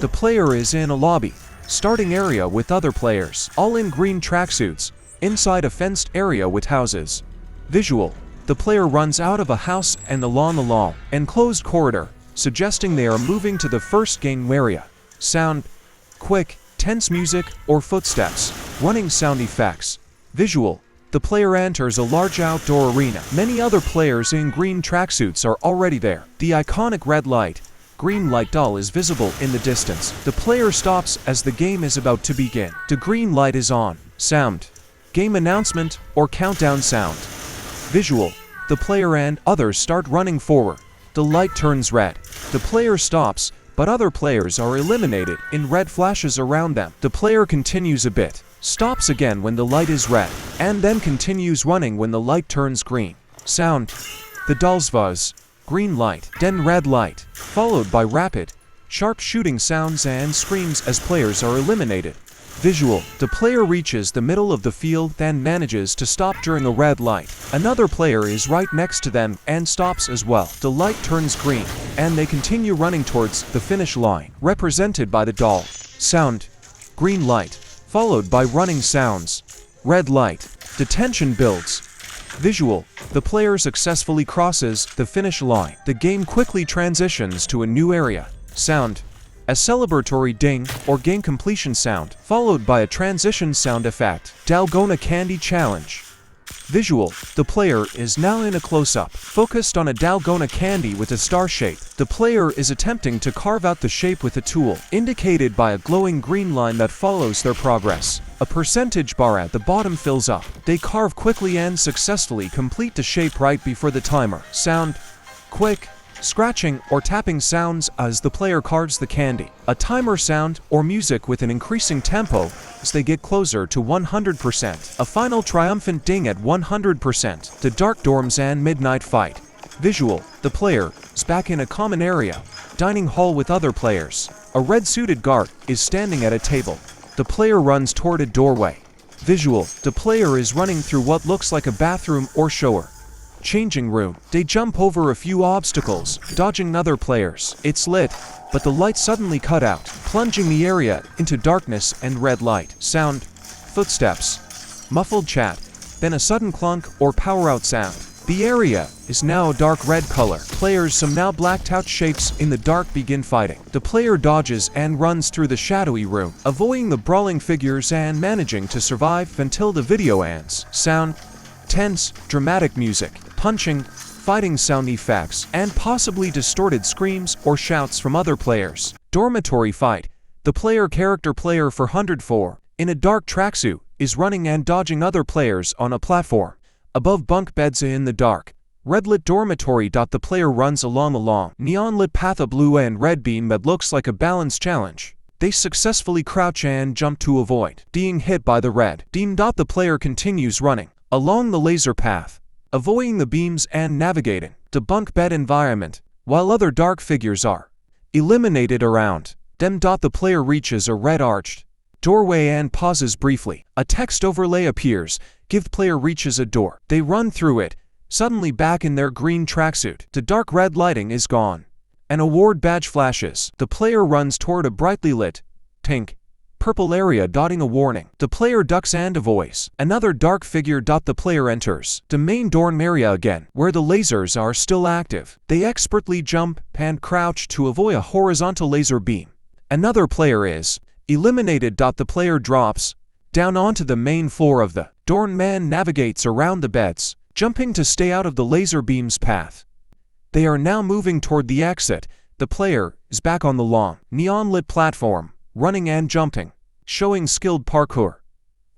The player is in a lobby, starting area with other players, all in green tracksuits, inside a fenced area with houses. Visual: the player runs out of a house and along a long, enclosed corridor, suggesting they are moving to the first game area. Sound: quick, tense music or footsteps. Running sound effects. Visual: the player enters a large outdoor arena. Many other players in green tracksuits are already there. The iconic red light, green light doll is visible in the distance. The player stops as the game is about to begin. The green light is on. Sound: game announcement or countdown sound. Visual: the player and others start running forward. The light turns red. The player stops, but other players are eliminated in red flashes around them. The player continues a bit, stops again when the light is red, and then continues running when the light turns green. Sound: the dolls buzz, green light, then red light, followed by rapid, sharp shooting sounds and screams as players are eliminated. Visual: the player reaches the middle of the field then manages to stop during a red light. Another player is right next to them and stops as well. The light turns green, and they continue running towards the finish line, represented by the doll. Sound: green light, followed by running sounds. Red light. The tension builds. Visual: the player successfully crosses the finish line. The game quickly transitions to a new area. Sound: a celebratory ding or game completion sound, followed by a transition sound effect. Dalgona Candy Challenge. Visual: the player is now in a close-up, focused on a Dalgona candy with a star shape. The player is attempting to carve out the shape with a tool, indicated by a glowing green line that follows their progress. A percentage bar at the bottom fills up. They carve quickly and successfully complete the shape right before the timer. Sound: quick, scratching or tapping sounds as the player carves the candy. A timer sound or music with an increasing tempo as they get closer to 100%. A final triumphant ding at 100%. The dark dorms and midnight fight. Visual: the player is back in a common area, dining hall with other players. A red-suited guard is standing at a table. The player runs toward a doorway. Visual: the player is running through what looks like a bathroom or shower. Changing room. They jump over a few obstacles, dodging other players. It's lit, but the light suddenly cut out, plunging the area into darkness and red light. Sound: footsteps, muffled chat, then a sudden clunk or power out sound. The area is now a dark red color. Players, some now blacked out shapes in the dark, begin fighting. The player dodges and runs through the shadowy room, avoiding the brawling figures and managing to survive until the video ends. Sound: tense, dramatic music, punching, fighting sound effects, and possibly distorted screams or shouts from other players. Dormitory fight. The player 404, in a dark tracksuit, is running and dodging other players on a platform. Above bunk beds in the dark, red-lit dormitory. The player runs along a long, neon-lit path, a blue and red beam that looks like a balance challenge. They successfully crouch and jump to avoid being hit by the red beam. The player continues running along the laser path, avoiding the beams and navigating the bunk bed environment, while other dark figures are eliminated around them. The player reaches a red arched doorway and pauses briefly. A text overlay appears. The player reaches a door. They run through it, suddenly back in their green tracksuit. The dark red lighting is gone. An award badge flashes. The player runs toward a brightly lit, pink, purple area, dotting a warning. The player ducks and avoids another dark figure. The player enters the main dorm area again, where the lasers are still active. They expertly jump and crouch to avoid a horizontal laser beam. Another player is eliminated. The player drops down onto the main floor of the dorm. Man navigates around the beds, jumping to stay out of the laser beam's path. They are now moving toward the exit. The player is back on the long, neon-lit platform, running and jumping, showing skilled parkour.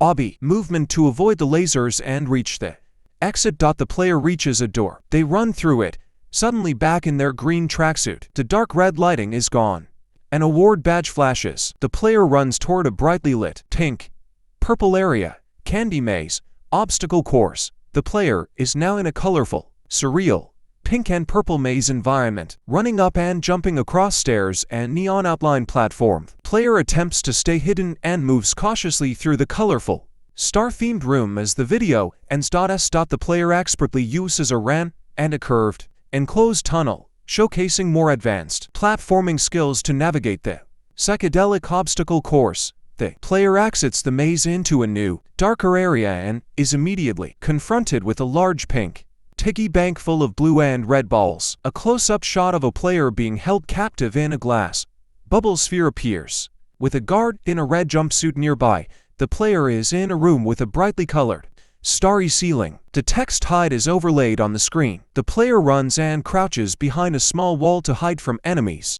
Obby movement to avoid the lasers and reach the exit. The player reaches a door. They run through it, suddenly back in their green tracksuit. The dark red lighting is gone. An award badge flashes. The player runs toward a brightly lit, pink, purple area, candy maze, obstacle course. The player is now in a colorful, surreal, pink and purple maze environment, running up and jumping across stairs and neon outline platform. Player attempts to stay hidden and moves cautiously through the colorful, star-themed room as the video ends. The player expertly uses a ramp and a curved, enclosed tunnel, showcasing more advanced platforming skills to navigate the Psychedelic obstacle course. The player exits the maze into a new, darker area and is immediately confronted with a large pink, tiggy bank full of blue and red balls. A close-up shot of a player being held captive in a glass bubble sphere appears. With a guard in a red jumpsuit nearby, the player is in a room with a brightly colored, starry ceiling. The text HIDE is overlaid on the screen. The player runs and crouches behind a small wall to hide from enemies.